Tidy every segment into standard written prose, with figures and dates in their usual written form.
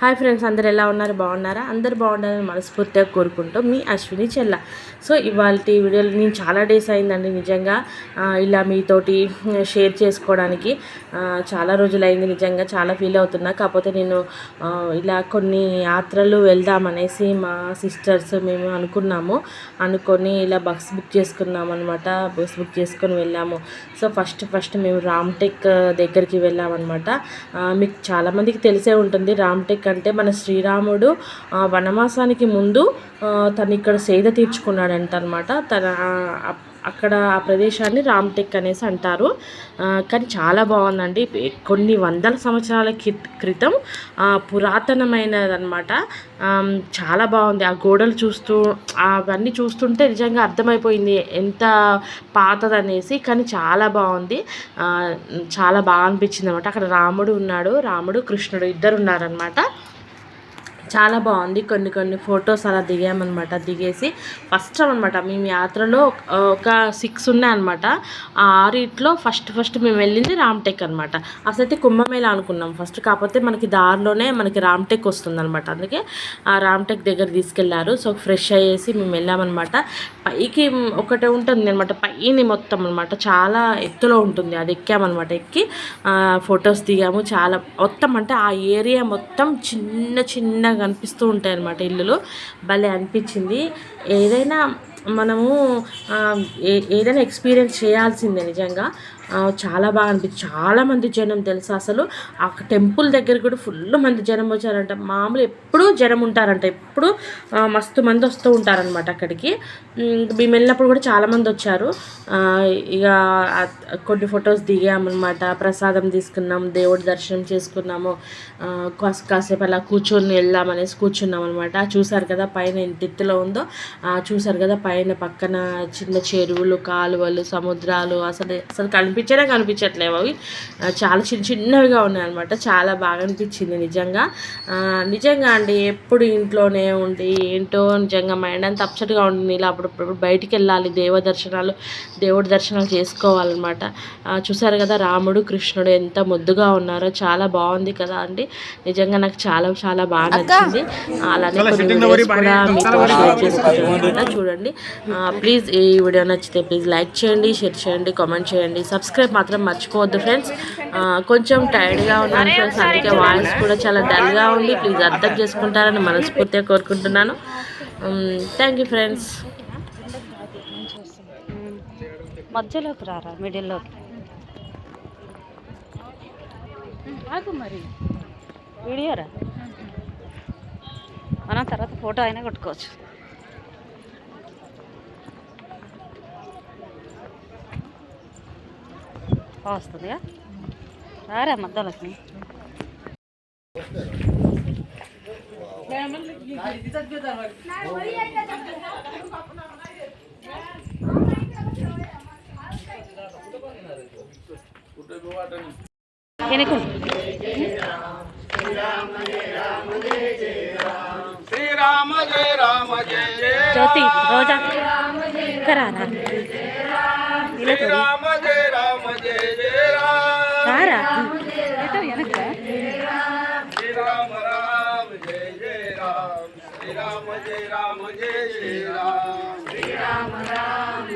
Hi friends, అందరు ఎలా ఉన్నారు? బాగున్నారా? అందరు బాగుండాలని మనస్ఫూర్తిగా కోరుకుంటూ మీ అశ్విని చెల్ల. సో ఇవాళ వీడియోలో నేను చాలా డేస్ అయిందండి నిజంగా ఇలా మీతోటి షేర్ చేసుకోవడానికి. చాలా రోజులైంది, నిజంగా చాలా ఫీల్ అవుతున్నా. కాకపోతే నేను ఇలా కొన్ని యాత్రలు వెళ్దామనేసి మా సిస్టర్స్ మేము అనుకొని ఇలా బస్ బుక్ చేసుకున్నాం అనమాట. బస్ బుక్ చేసుకొని వెళ్ళాము. సో ఫస్ట్ మేము రామ్టెక్ దగ్గరికి వెళ్ళామన్నమాట. మీకు చాలామందికి తెలిసే ఉంటుంది, రామ్టెక్ అంటే మన శ్రీరాముడు వనవాసానికి ముందు తను ఇక్కడ సేద తీర్చుకున్నాడంట అనమాట. అక్కడ ఆ ప్రదేశాన్ని రామ్టెక్ అనేసి అంటారు. కానీ చాలా బాగుందండి. కొన్ని వందల సంవత్సరాల క్రితం పురాతనమైనదన్నమాట. చాలా బాగుంది. ఆ గోడలు అవన్నీ చూస్తుంటే నిజంగా అర్థమైపోయింది ఎంత పాతదనేసి. కానీ చాలా బాగుంది, చాలా బాగా అనిపించింది అనమాట. అక్కడ రాముడు ఉన్నాడు, రాముడు కృష్ణుడు ఇద్దరు ఉన్నారనమాట. చాలా బాగుంది. కొన్ని ఫొటోస్ అలా దిగామన్నమాట. దిగేసి ఫస్ట్ అనమాట మేము యాత్రలో ఒక 6 ఉన్నాయన్నమాట. ఆ 6 ఫస్ట్ మేము వెళ్ళింది రామ్టెక్ అనమాట. అసలైతే కుంభమేళా అనుకున్నాం ఫస్ట్, కాకపోతే మనకి దారిలోనే మనకి రామ్టెక్ వస్తుంది అనమాట. అందుకే ఆ రామ్టెక్ దగ్గర తీసుకెళ్లారు. సో ఫ్రెష్ అయ్యేసి మేము వెళ్ళామన్నమాట. పైకి ఒకటే ఉంటుంది అనమాట, పైన మొత్తం అనమాట చాలా ఎత్తులో ఉంటుంది. అది ఎక్కామన్నమాట. ఎక్కి ఫొటోస్ దిగాము. చాలా మొత్తం అంటే ఆ ఏరియా మొత్తం చిన్న కనిపిస్తూ ఉంటాయి అన్నమాట ఇల్లులు. భలే అనిపించింది. మనము ఏదైనా ఎక్స్పీరియన్స్ చేయాల్సిందే నిజంగా. చాలా బాగా అనిపించింది. చాలామంది జనం తెలుసా అసలు. ఆ టెంపుల్ దగ్గర కూడా ఫుల్ మంది జనం వచ్చారంట. మామూలు ఎప్పుడూ జనం ఉంటారంట, ఎప్పుడు మస్తు మంది వస్తూ ఉంటారనమాట అక్కడికి. మేము వెళ్ళినప్పుడు కూడా చాలామంది వచ్చారు. ఇక కొన్ని ఫొటోస్ దిగామన్నమాట. ప్రసాదం తీసుకున్నాం, దేవుడి దర్శనం చేసుకున్నాము. కాసేపు అలా కూర్చొని వెళ్దామనేసి కూర్చున్నాం అనమాట. చూసారు కదా పైన ఎంత ఎత్తులో ఉందో. చూసారు కదా పైన పక్కన చిన్న చెరువులు, కాలువలు, సముద్రాలు అసలు కనిపించట్లేవు. అవి చాలా చిన్నవిగా ఉన్నాయన్నమాట. చాలా బాగా అనిపించింది నిజంగా అండి. ఎప్పుడు ఇంట్లోనే ఉండి ఏంటో నిజంగా మైండ్ అంతా అప్సెట్గా ఉంటుంది. ఇలా అప్పుడు బయటికి వెళ్ళాలి, దేవుడి దర్శనాలు చేసుకోవాలన్నమాట. చూసారు కదా రాముడు కృష్ణుడు ఎంత ముద్దుగా ఉన్నారో. చాలా బాగుంది కదా అండి. నిజంగా నాకు చాలా బాగా నచ్చింది. అలానే కొన్ని వీడియోస్ కూడా మీతో షేర్ చేసుకుంటాను చూడండి. ప్లీజ్ ఈ వీడియో నచ్చితే ప్లీజ్ లైక్ చేయండి, షేర్ చేయండి, కామెంట్ చేయండి, సబ్స్క్రైబ్ మాత్రం మర్చిపోవద్దు ఫ్రెండ్స్. కొంచెం టైర్డ్గా ఉన్నాను ఫ్రెండ్స్, అందుకే వాయిస్ కూడా చాలా డల్గా ఉంది. ప్లీజ్ అర్థం చేసుకుంటారని మనస్ఫూర్తిగా కోరుకుంటున్నాను. Thank you friends. మధ్యలోకి రారా, మిడిల్లోకి మరి వీడియోరా. మనం తర్వాత ఫోటో అయినా కొట్టుకోవచ్చు. వస్తుందిగా రారా మధ్యలోకి. జ్యోతి రోజా రారా రారా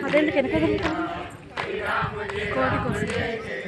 అదెందుకు వెనక కోడి కోసం